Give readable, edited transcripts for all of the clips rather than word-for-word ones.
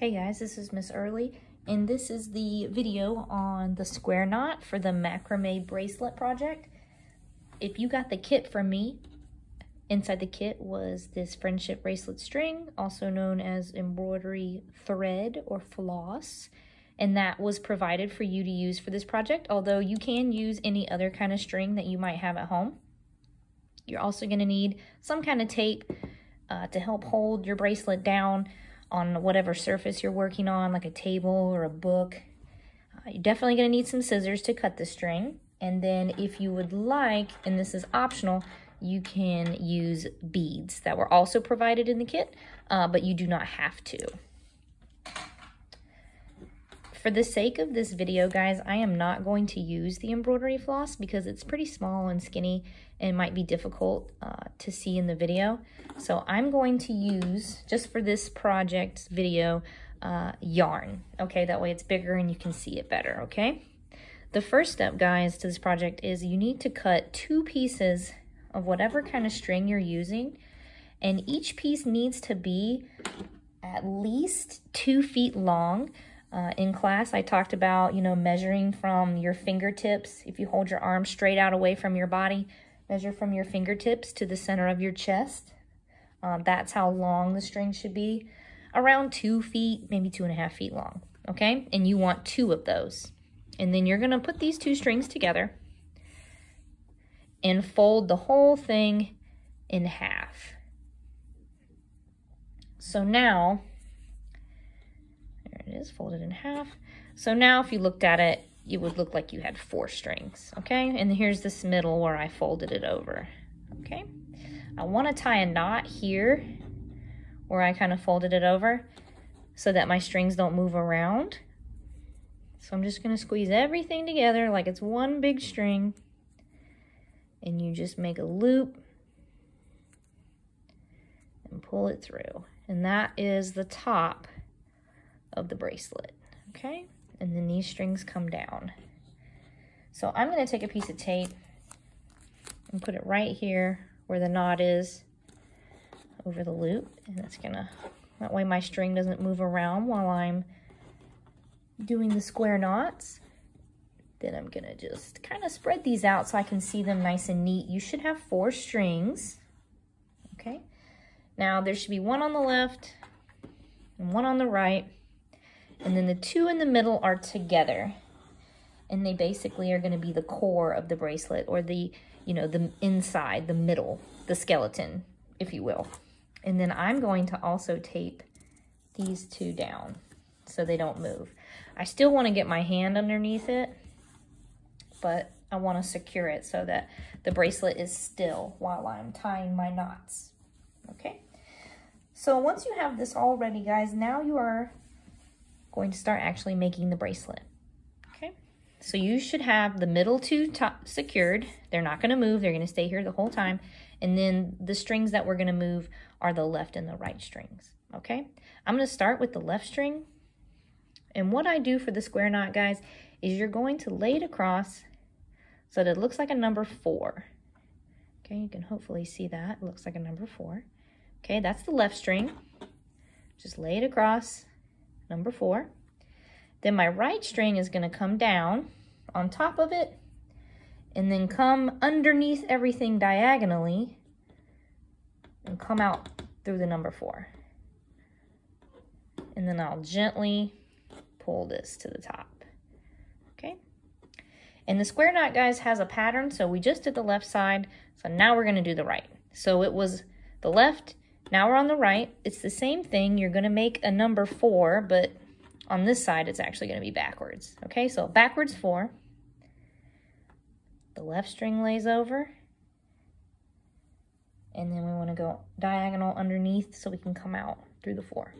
Hey guys, this is Miss Early, and this is the video on the square knot for the macrame bracelet project. If you got the kit from me, inside the kit was this friendship bracelet string, also known as embroidery thread or floss, and that was provided for you to use for this project, although you can use any other kind of string that you might have at home. You're also going to need some kind of tape to help hold your bracelet down on whatever surface you're working on, like a table or a book. You're definitely going to need some scissors to cut the string. And then if you would like, and this is optional, you can use beads that were also provided in the kit, but you do not have to. For the sake of this video, guys, I am not going to use the embroidery floss because it's pretty small and skinny and might be difficult to see in the video. So I'm going to use, just for this project video, yarn. Okay, that way it's bigger and you can see it better, okay? The first step, guys, to this project is you need to cut 2 pieces of whatever kind of string you're using, and each piece needs to be at least 2 feet long. In class, I talked about, measuring from your fingertips. If you hold your arm straight out away from your body, measure from your fingertips to the center of your chest. That's how long the string should be. Around 2 feet, maybe 2.5 feet long, okay? And you want 2 of those. And then you're gonna put these 2 strings together and fold the whole thing in half. So now, it is folded in half. So now if you looked at it, it would look like you had 4 strings, okay? And here's this middle where I folded it over, okay? I want to tie a knot here where I kind of folded it over so that my strings don't move around. So I'm just going to squeeze everything together like it's one big string, and you just make a loop and pull it through. And that is the top of the bracelet, okay? And then these strings come down. So I'm going to take a piece of tape and put it right here where the knot is over the loop, and it's gonna, that way my string doesn't move around while I'm doing the square knots. Then I'm gonna just kind of spread these out so I can see them nice and neat. You should have 4 strings, okay? Now there should be 1 on the left and 1 on the right, and then the 2 in the middle are together, and they basically are going to be the core of the bracelet, or the, the inside, the middle, the skeleton, if you will. And then I'm going to also tape these 2 down so they don't move. I still want to get my hand underneath it, but I want to secure it so that the bracelet is still while I'm tying my knots, okay? So once you have this all ready, guys, now you are going to start actually making the bracelet, okay? So you should have the middle 2 secured. They're not going to move. They're going to stay here the whole time. And then the strings that we're going to move are the left and the right strings, okay? I'm going to start with the left string. And what I do for the square knot, guys, is you're going to lay it across so that it looks like a number 4. Okay, you can hopefully see that. It looks like a number 4. Okay, that's the left string. Just lay it across, number 4. Then my right string is going to come down on top of it and then come underneath everything diagonally and come out through the number 4. And then I'll gently pull this to the top, okay? And the square knot, guys, has a pattern. So we just did the left side, so now we're going to do the right. So it was the left, now we're on the right. It's the same thing. You're going to make a number 4, but on this side, it's actually going to be backwards. Okay, so backwards 4. The left string lays over. And then we want to go diagonal underneath so we can come out through the 4.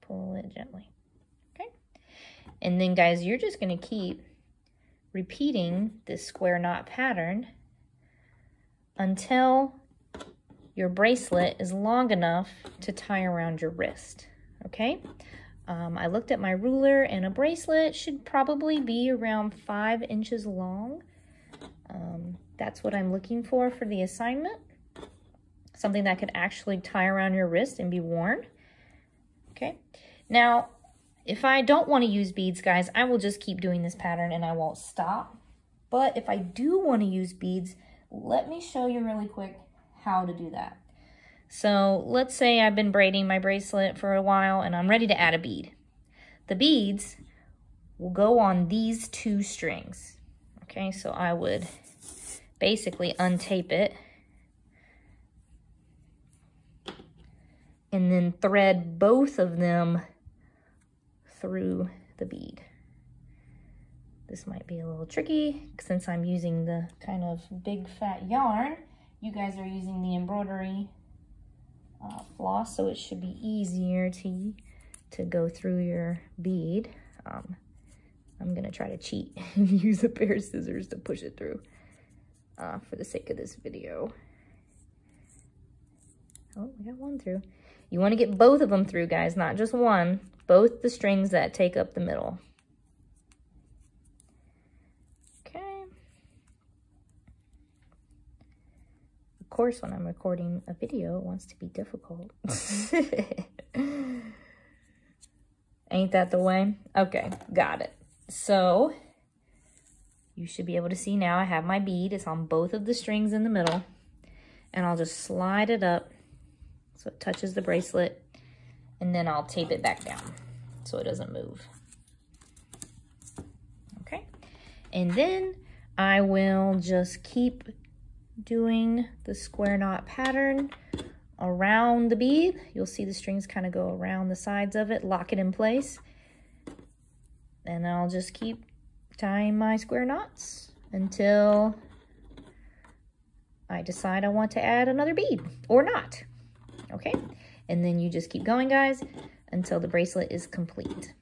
Pull it gently. Okay. And then, guys, you're just going to keep repeating this square knot pattern until your bracelet is long enough to tie around your wrist, okay? I looked at my ruler, and a bracelet should probably be around 5 inches long. That's what I'm looking for the assignment. something that could actually tie around your wrist and be worn. Okay, now if I don't want to use beads, guys, I will just keep doing this pattern and I won't stop. But if I do want to use beads, let me show you really quick how to do that. So let's say I've been braiding my bracelet for a while and I'm ready to add a bead. The beads will go on these 2 strings. Okay, so I would basically untape it and then thread both of them through the bead. This might be a little tricky since I'm using the kind of big fat yarn. You guys are using the embroidery floss, so it should be easier to go through your bead. I'm gonna try to cheat and use a pair of scissors to push it through for the sake of this video. Oh, we got one through. You want to get both of them through, guys, not just one. Both the strings that take up the middle. Okay. Of course, when I'm recording a video, it wants to be difficult. Ain't that the way? Okay, got it. So, you should be able to see now I have my bead. It's on both of the strings in the middle. And I'll just slide it up so it touches the bracelet. And then I'll tape it back down so it doesn't move. Okay. And then I will just keep doing the square knot pattern around the bead. You'll see the strings kind of go around the sides of it, lock it in place. And I'll just keep tying my square knots until I decide I want to add another bead or not. Okay, and then you just keep going, guys, until the bracelet is complete.